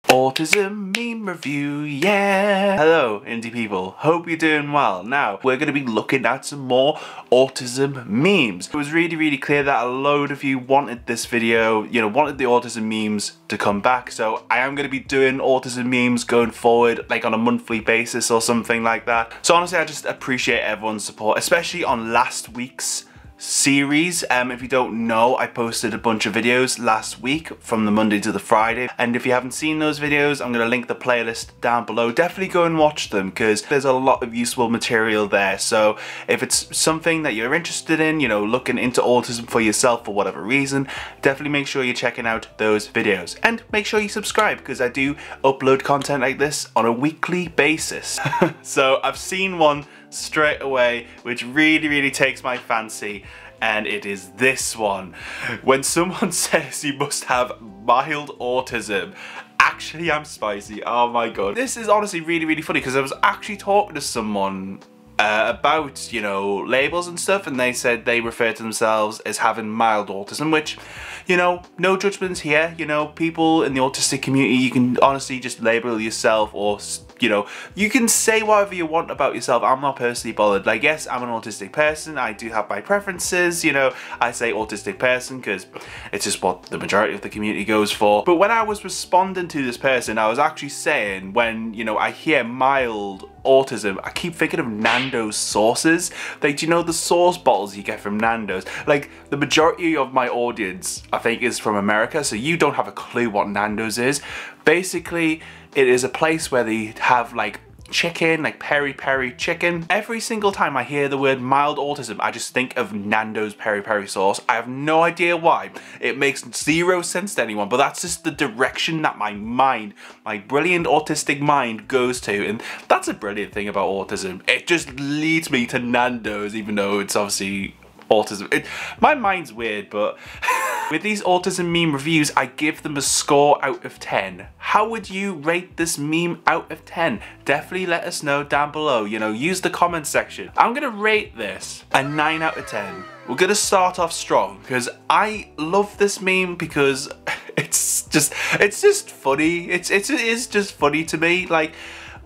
Autism meme review, yeah! Hello, indie people. Hope you're doing well. Now, we're going to be looking at some more autism memes. It was really clear that a load of you wanted this video, wanted the autism memes to come back. So I am going to be doing autism memes going forward, like on a monthly basis or something like that. So honestly, I just appreciate everyone's support, especially on last week's series. If you don't know, I posted a bunch of videos last week from the Monday to the Friday, and if you haven't seen those videos, I'm going to link the playlist down below. Definitely go and watch them because there's a lot of useful material there. So if it's something that you're interested in, looking into autism for yourself for whatever reason, definitely make sure you're checking out those videos, and make sure you subscribe because I do upload content like this on a weekly basis. So I've seen one straight away which really takes my fancy, and it is this one. When someone says you must have mild autism, actually I'm spicy. Oh my god, this is honestly really funny because I was actually talking to someone about labels and stuff, and they said they refer to themselves as having mild autism, which no judgments here. People in the autistic community, you can honestly just label yourself, or you can say whatever you want about yourself. I'm not personally bothered. Like, yes, I'm an autistic person. I do have my preferences. I say autistic person because it's just what the majority of the community goes for. But when I was responding to this person, I was actually saying, when I hear mild autism, I keep thinking of Nando's sauces. Like, the sauce bottles you get from Nando's? Like, the majority of my audience, I think, is from America, so you don't have a clue what Nando's is. Basically, it is a place where they have like chicken, like peri-peri chicken. Every single time I hear the word mild autism, I just think of Nando's peri-peri sauce. I have no idea why. It makes zero sense to anyone, but that's just the direction that my mind, my brilliant autistic mind, goes to, and that's a brilliant thing about autism. It just leads me to Nando's, even though it's obviously autism. My mind's weird, but with these autism meme reviews, I give them a score out of 10. How would you rate this meme out of 10? Definitely let us know down below. Use the comment section. I'm gonna rate this a 9 out of 10. We're gonna start off strong because I love this meme because it's just funny. It is just funny to me. Like,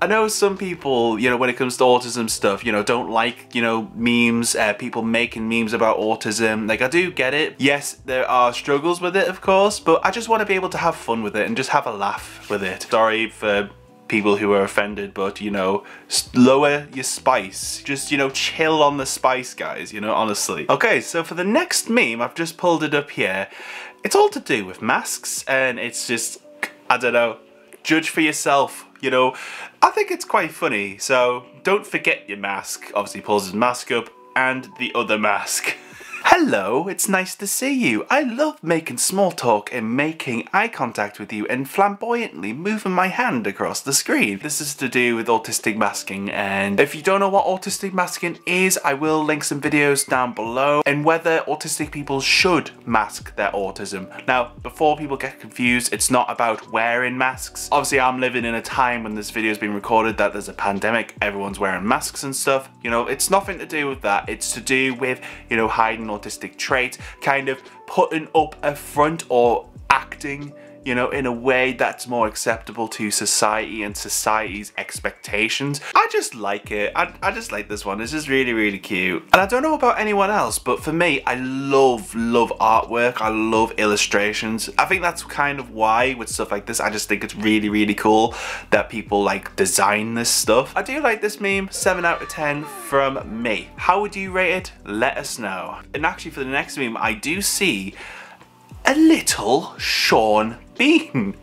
I know some people, when it comes to autism stuff, don't like, memes, people making memes about autism. Like, I do get it. Yes, there are struggles with it, of course, but I just want to be able to have fun with it and just have a laugh with it. Sorry for people who are offended, but, lower your spice. Just, chill on the spice, guys, honestly. Okay, so for the next meme, I've just pulled it up here. It's all to do with masks, and it's just, I don't know, judge for yourself. I think it's quite funny, so don't forget your mask. Obviously pulls his mask up, and the other mask. Hello, it's nice to see you. I love making small talk and making eye contact with you and flamboyantly moving my hand across the screen. This is to do with autistic masking, and if you don't know what autistic masking is, I will link some videos down below, and whether autistic people should mask their autism. Now, before people get confused, it's not about wearing masks. Obviously, I'm living in a time when this video is being recorded that there's a pandemic, everyone's wearing masks and stuff. It's nothing to do with that. It's to do with, hiding autistic traits, kind of putting up a front or acting, in a way that's more acceptable to society and society's expectations. I just like it. I just like this one. It's just really cute. And I don't know about anyone else, but for me, I love artwork. I love illustrations. I think that's kind of why with stuff like this, I just think it's really cool that people like design this stuff. I do like this meme. 7 out of 10 from me. How would you rate it? Let us know. And actually for the next meme, I do see a little Sean Bean.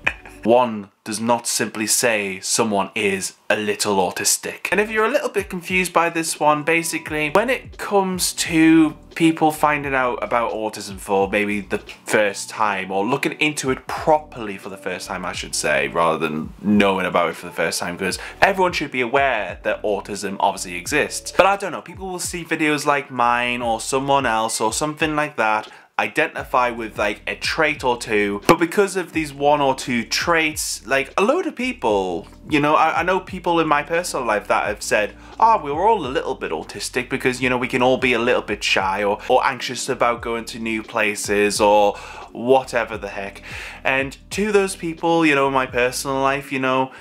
One does not simply say someone is a little autistic. And if you're a little bit confused by this one, basically, when it comes to people finding out about autism for maybe the first time, or looking into it properly for the first time, I should say, rather than knowing about it for the first time, because everyone should be aware that autism obviously exists. But I don't know, people will see videos like mine or someone else or something like that, identify with like a trait or two, but because of these one or two traits, like a load of people, you know, I know people in my personal life that have said, oh, we're all a little bit autistic because, you know, we can all be a little bit shy or anxious about going to new places or whatever the heck. And to those people, you know, in my personal life, you know,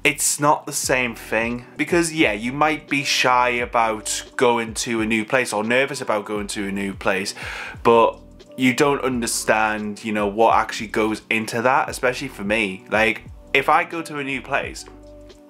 it's not the same thing, because yeah, you might be shy about going to a new place or nervous about going to a new place, but you don't understand, you know, what actually goes into that. Especially for me, like if I go to a new place,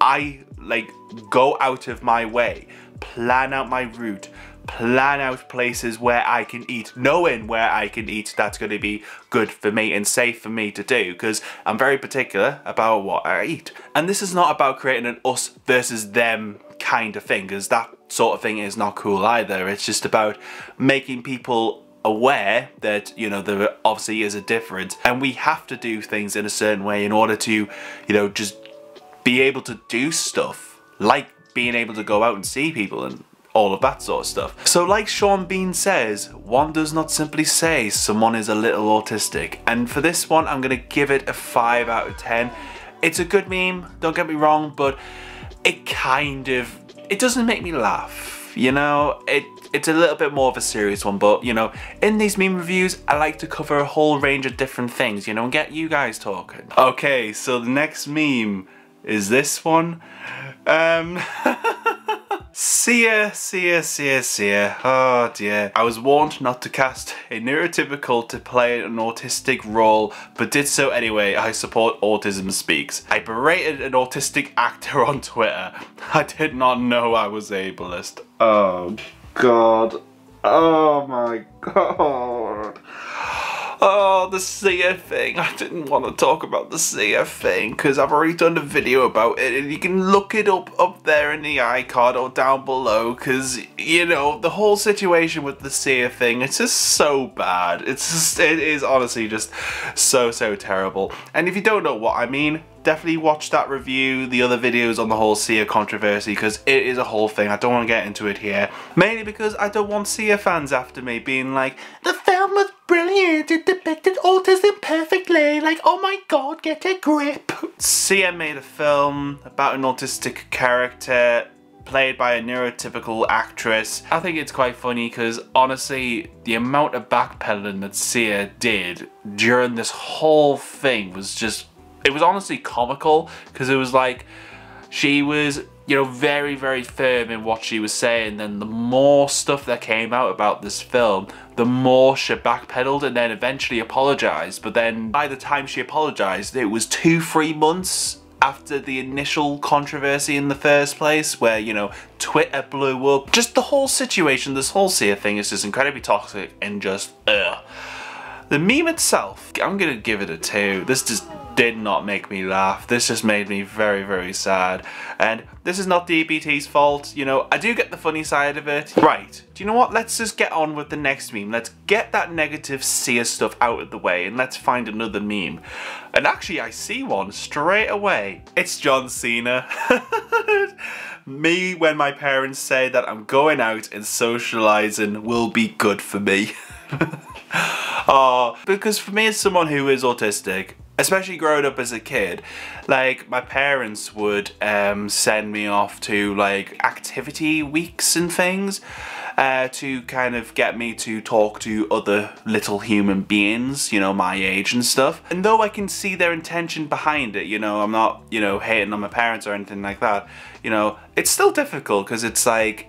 I like go out of my way, plan out my route, plan out places where I can eat, knowing where I can eat that's going to be good for me and safe for me to do, because I'm very particular about what I eat. And this is not about creating an us versus them kind of thing, because that sort of thing is not cool either. It's just about making people aware that, you know, there obviously is a difference and we have to do things in a certain way in order to, you know, just be able to do stuff, like being able to go out and see people and all of that sort of stuff. So like Sean Bean says, one does not simply say someone is a little autistic. And for this one, I'm gonna give it a 5 out of 10. It's a good meme, don't get me wrong, but it doesn't make me laugh, you know? It's a little bit more of a serious one, but you know, in these meme reviews, I like to cover a whole range of different things, you know, and get you guys talking. Okay, so the next meme is this one. Cena. Oh dear. I was warned not to cast a neurotypical to play an autistic role, but did so anyway. I support Autism Speaks. I berated an autistic actor on Twitter. I did not know I was ableist. Oh god. Oh my god. Oh, the Cena thing. I didn't want to talk about the Cena thing because I've already done a video about it, and you can look it up there in the iCard or down below, because, you know, the whole situation with the Cena thing, it's just so bad. It is honestly just so terrible. And if you don't know what I mean, definitely watch that review, the other videos on the whole Cena controversy, because it is a whole thing. I don't want to get into it here, mainly because I don't want Cena fans after me being like, the film was brilliant, it depicted autism perfectly, like, oh my god, get a grip. Cena made a film about an autistic character played by a neurotypical actress. I think it's quite funny because honestly, the amount of backpedaling that Cena did during this whole thing was just, it was honestly comical, because it was like she was, you know, very firm in what she was saying. Then the more stuff that came out about this film, the more she backpedaled and then eventually apologized. But then by the time she apologized, it was 2-3 months after the initial controversy in the first place, where, you know, Twitter blew up. Just the whole situation, this whole Cena thing is just incredibly toxic and just ugh. The meme itself, I'm gonna give it a 2. This just did not make me laugh. This just made me very sad. And this is not DBT's fault, you know, I do get the funny side of it. Right, do you know what? Let's just get on with the next meme. Let's get that negative Cena stuff out of the way and let's find another meme. And actually, I see one straight away. It's John Cena. Me when my parents say that I'm going out and socializing will be good for me. Oh, because for me as someone who is autistic, especially growing up as a kid, like my parents would send me off to like activity weeks and things to kind of get me to talk to other little human beings, you know, my age and stuff. And though I can see their intention behind it, you know, I'm not, you know, hating on my parents or anything like that, you know, it's still difficult because it's like,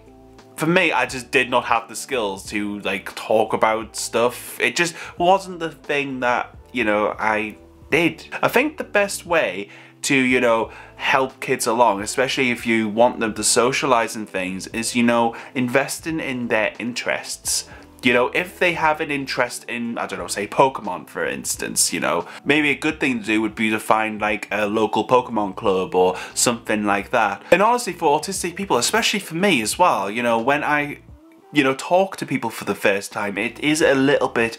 for me, I just did not have the skills to like talk about stuff. It just wasn't the thing that, you know, I did. I think the best way to, you know, help kids along, especially if you want them to socialize and things, is, you know, investing in their interests. You know, if they have an interest in, I don't know, say Pokemon for instance, you know, maybe a good thing to do would be to find like a local Pokemon club or something like that. And honestly, for autistic people, especially for me as well, you know, when I, you know, talk to people for the first time, it is a little bit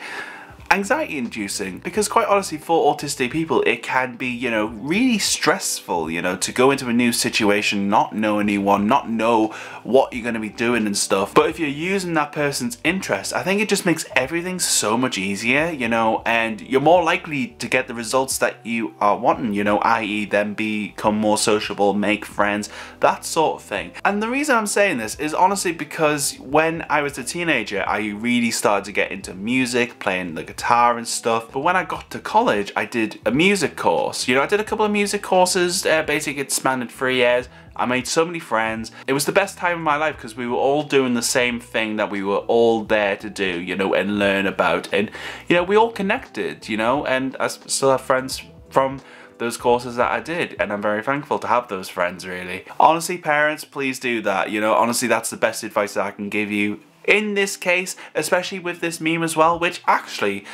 anxiety inducing, because quite honestly for autistic people it can be, you know, really stressful, you know, to go into a new situation, not know anyone, not know what you're going to be doing and stuff. But if you're using that person's interest, I think it just makes everything so much easier, you know, and you're more likely to get the results that you are wanting, you know, i.e. them become more sociable, make friends, that sort of thing. And the reason I'm saying this is honestly because when I was a teenager I really started to get into music, playing the guitar and stuff. But when I got to college I did a music course, you know, I did a couple of music courses, basically it spanned 3 years. I made so many friends. It was the best time of my life because we were all doing the same thing that we were all there to do, you know, and learn about. And, you know, we all connected, you know, and I still have friends from those courses that I did, and I'm very thankful to have those friends, really. Honestly, parents, please do that, you know, honestly, that's the best advice that I can give you in this case, especially with this meme as well, which actually,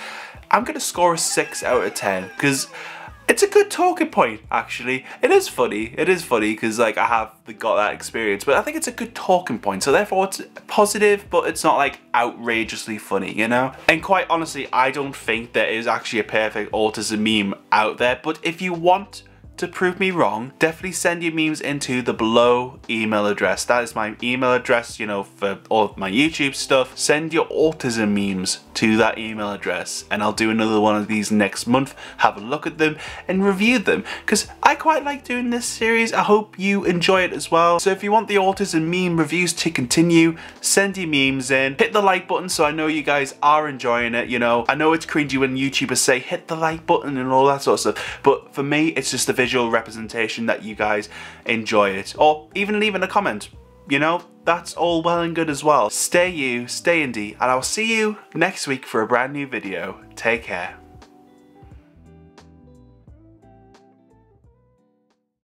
I'm gonna score a 6 out of 10, because it's a good talking point, actually. It is funny because like I have got that experience, but I think it's a good talking point, so therefore it's positive, but it's not like outrageously funny, you know? And quite honestly, I don't think there is actually a perfect autism meme out there, but if you want to prove me wrong, definitely send your memes into the below email address. That is my email address, you know, for all of my YouTube stuff. Send your autism memes to that email address and I'll do another one of these next month, have a look at them and review them, because I quite like doing this series. I hope you enjoy it as well. So if you want the autism meme reviews to continue, send your memes in, hit the like button so I know you guys are enjoying it, you know. I know it's cringy when YouTubers say hit the like button and all that sort of stuff, but for me it's just a visual representation that you guys enjoy it, or even leaving a comment, you know, that's all well and good as well. Stay you, stay indie, and I'll see you next week for a brand new video. Take care.